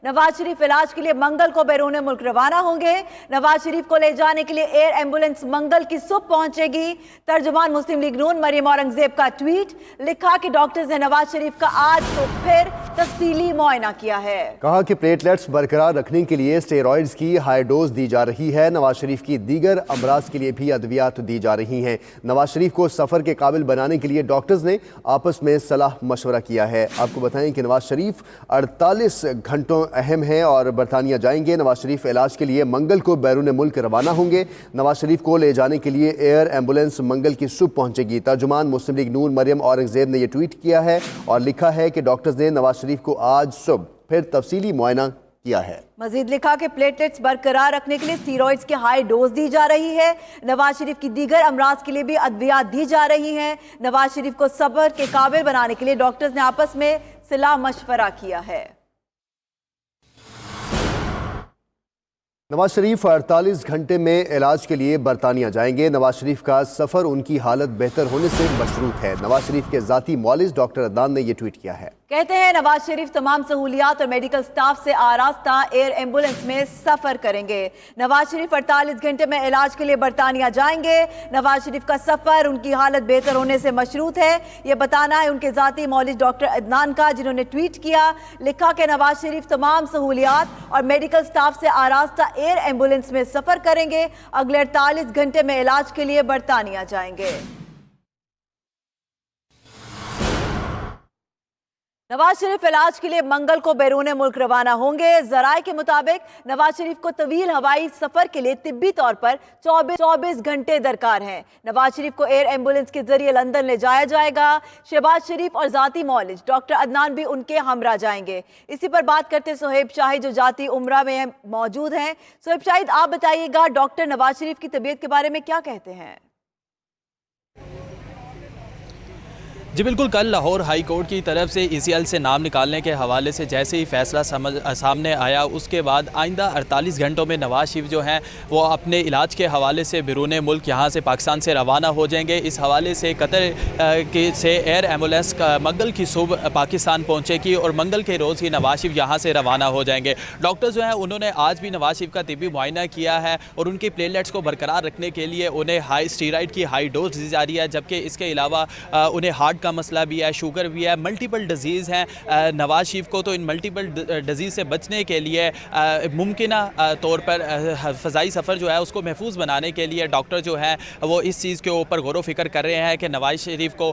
नवाज शरीफ इलाज के लिए मंगल को बैरून मुल्क रवाना होंगे। नवाज शरीफ को ले जाने के लिए एयर एम्बुलेंस मंगल की सुबह पहुंचेगी। तर्जुमान मुस्लिम लीग नून मरियम औरंगजेब का ट्वीट, लिखा कि डॉक्टर्स ने नवाज शरीफ का आज तो फिर तफसीली मुआयना किया है। कहा कि प्लेटलेट्स बरकरार रखने के लिए स्टेरॉइड्स की हाई डोज दी जा रही है। नवाज शरीफ की दीगर अमराज के लिए भी अद्वियात दी जा रही हैं। नवाज शरीफ को सफर के काबिल बनाने के लिए डॉक्टर्स ने आपस में सलाह मशवरा किया है। आपको बताएं कि नवाज शरीफ 48 घंटों अहम हैं और बरतानिया जाएंगे। नवाज शरीफ इलाज के लिए मंगल को बैरून मुल्क रवाना होंगे। नवाज शरीफ को ले जाने के लिए एयर एम्बुलेंस मंगल की सुबह पहुंचेगी। तर्जुमान मुस्लिम लीग नून मरियम औरंगजेब ने यह ट्वीट किया है और लिखा है कि डॉक्टर्स ने नवाज शरीफ को आज सुबह फिर तफसीली मुआयना किया है। मजीद लिखा कि प्लेटलेट्स बरकरार रखने के लिए स्टीरॉइड्स की हाई डोज दी जा रही है। नवाज शरीफ की दीगर अमराज के लिए भी अद्वियात दी जा रही हैं। नवाज शरीफ को सफर के काबिल बनाने के लिए डॉक्टर्स ने आपस में सलाह मशवरा किया है। नवाज शरीफ 48 घंटे में इलाज के लिए बरतानिया जाएंगे। नवाज शरीफ का सफर उनकी हालत बेहतर होने से मशरूत है। नवाज शरीफ के जाती मौलिज डॉक्टर अदनान ने यह ट्वीट किया है। कहते हैं नवाज शरीफ तमाम सहूलियात और मेडिकल स्टाफ से आरास्ता एयर एम्बुलेंस में सफर करेंगे। नवाज शरीफ 48 घंटे में इलाज के लिए बरतानिया जाएंगे। नवाज शरीफ का सफर उनकी हालत बेहतर होने से मशरूत है, यह बताना है उनके जाती मौलिज डॉक्टर अदनान का, जिन्होंने ट्वीट किया, लिखा कि नवाज शरीफ तमाम सहूलियात और मेडिकल स्टाफ से आरास्ता एयर एम्बुलेंस में सफर करेंगे। अगले 48 घंटे में इलाज के लिए बरतानिया जाएंगे। नवाज शरीफ इलाज के लिए मंगल को बैरून मुल्क रवाना होंगे। जराये के मुताबिक नवाज शरीफ को तवील हवाई सफर के लिए तिब्बी तौर पर 24 घंटे दरकार हैं। नवाज शरीफ को एयर एम्बुलेंस के जरिए लंदन ले जाया जाएगा। शहबाज शरीफ और जाती मौलिज डॉक्टर अदनान भी उनके हमरा जाएंगे। इसी पर बात करते सोहेब शाहिद जो जाती उम्रा में मौजूद हैं। सोहेब शाहिद, आप बताइएगा डॉक्टर नवाज शरीफ की तबीयत के बारे में क्या कहते हैं? जी बिल्कुल, कल लाहौर हाई कोर्ट की तरफ से ECL से नाम निकालने के हवाले से जैसे ही फैसला सामने आया, उसके बाद आइंदा 48 घंटों में नवाज शरीफ जो हैं वो अपने इलाज के हवाले से बैरून मुल्क यहाँ से पाकिस्तान से रवाना हो जाएंगे। इस हवाले से कतर से एयर एम्बुलेंस मंगल की सुबह पाकिस्तान पहुँचेगी और मंगल के रोज़ ही नवाज शरीफ यहाँ से रवाना हो जाएंगे। डॉक्टर जो हैं उन्होंने आज भी नवाज शरीफ का तिब्बी मुआयना किया है और उनकी प्लेटलेट्स को बरकरार रखने के लिए उन्हें हाई स्टीरॉइड की हाई डोज दी जा रही है, जबकि इसके अलावा उन्हें हार्ट का मसला भी है, शुगर भी है, मल्टीपल डिजीज़ हैं। नवाज शरीफ को तो इन मल्टीपल डिजीज़ से बचने के लिए मुमकिना तौर पर फ़ज़ाई सफ़र जो है उसको महफूज बनाने के लिए डॉक्टर जो है वो इस चीज़ के ऊपर गौर व फिक्र कर रहे हैं कि नवाज शरीफ को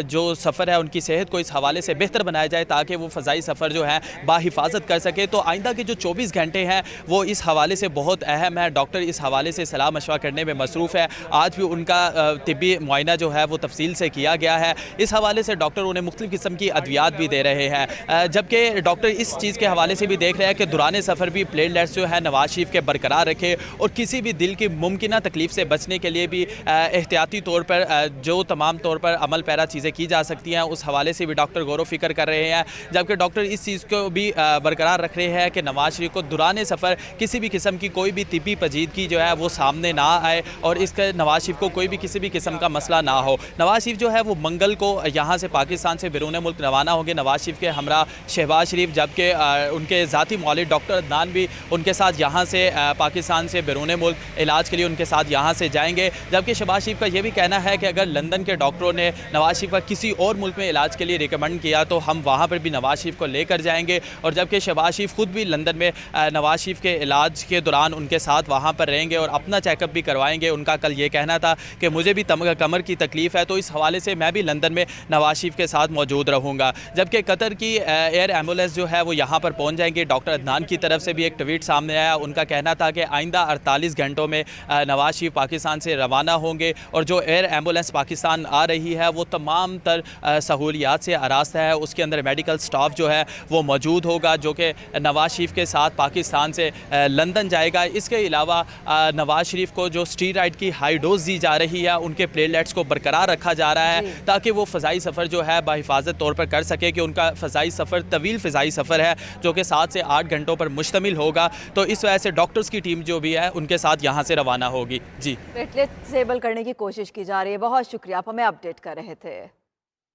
जो सफ़र है उनकी सेहत को इस हवाले से बेहतर बनाया जाए ताकि वो फ़ज़ाई सफ़र जो है बाहिफाजत कर सके। तो आइंदा के जो 24 घंटे हैं वो इस हवाले से बहुत अहम है। डॉक्टर इस हवाले से सलाह मशवरा करने में मसरूफ़ है। आज भी उनका तिब्बी मुआयना जो है वो तफसील से किया गया है। इस हवाले से डॉक्टर उन्हें मुख्तलिफ किस्म की अद्वियात भी दे रहे हैं, जबकि डॉक्टर इस चीज़ के हवाले से भी देख रहे हैं कि दौरान सफ़र भी प्लेटलेट्स जो है नवाज शरीफ के बरकरार रखे और किसी भी दिल की मुमकिना तकलीफ से बचने के लिए भी एहतियाती तौर पर जो तमाम तौर पर अमल पैरा चीज़ें की जा सकती हैं उस हवाले से भी डॉक्टर गौर व फिक्र कर रहे हैं। जबकि डॉक्टर इस चीज़ को भी बरकरार रख रहे हैं कि नवाज शरीफ को दौरान सफ़र किसी भी किस्म की कोई भी तिब्बी पेचीदगी जो है वो सामने ना आए और इसके नवाज शरीफ को कोई भी किसी भी किस्म का मसला ना हो। नवाज शरीफ जो है वो मंगल को यहाँ से पाकिस्तान से बैरून मुल्क रवाना होंगे। नवाज शरीफ के हमरा शहबाज शरीफ, जबकि उनके ज़ाती मौलिद डॉक्टर अदनान भी उनके साथ यहाँ से पाकिस्तान से बैरून मुल्क इलाज के लिए उनके साथ यहाँ से जाएंगे। जबकि शहबाज शरीफ का ये भी कहना है कि अगर लंदन के डॉक्टरों ने नवाज शरीफ का किसी और मुल्क में इलाज के लिए रिकमेंड किया तो हम वहाँ पर भी नवाज शरीफ को लेकर जाएंगे। और जबकि शहबाज शरीफ खुद भी लंदन में नवाज शरीफ के इलाज के दौरान उनके साथ वहाँ पर रहेंगे और अपना चेकअप भी करवाएंगे। उनका कल ये कहना था कि मुझे भी कमर की तकलीफ़ है तो इस हवाले से मैं भी लंदन में नवाज शरीफ के साथ मौजूद रहूँगा। जबकि कतर की एयर एम्बुलेंस जो है वो यहाँ पर पहुँच जाएंगे। डॉक्टर अदनान की तरफ से भी एक ट्वीट सामने आया, उनका कहना था कि आइंदा 48 घंटों में नवाज शरीफ पाकिस्तान से रवाना होंगे और जो एयर एम्बुलेंस पाकिस्तान आ रही है वो तमाम तर सहूलियात से आरास्ता है। उसके अंदर मेडिकल स्टाफ जो है वो मौजूद होगा जो कि नवाज शरीफ के साथ पाकिस्तान से लंदन जाएगा। इसके अलावा नवाज शरीफ को जो स्टीरॉइड की हाई डोज दी जा रही है उनके प्लेटलेट्स को बरकरार रखा जा रहा है ताकि वो फ़ज़ाई सफ़र जो है बाहिफाजत तौर पर कर सके कि उनका फ़ज़ाई सफ़र तवील फ़ज़ाई सफ़र है जो कि 7 से 8 घंटों पर मुश्तमिल होगा। तो इस वजह से डॉक्टर्स की टीम जो भी है उनके साथ यहाँ से रवाना होगी। जी, प्लेटलेट डिसेबल करने की कोशिश की जा रही है। बहुत शुक्रिया, आप हमें अपडेट कर रहे थे।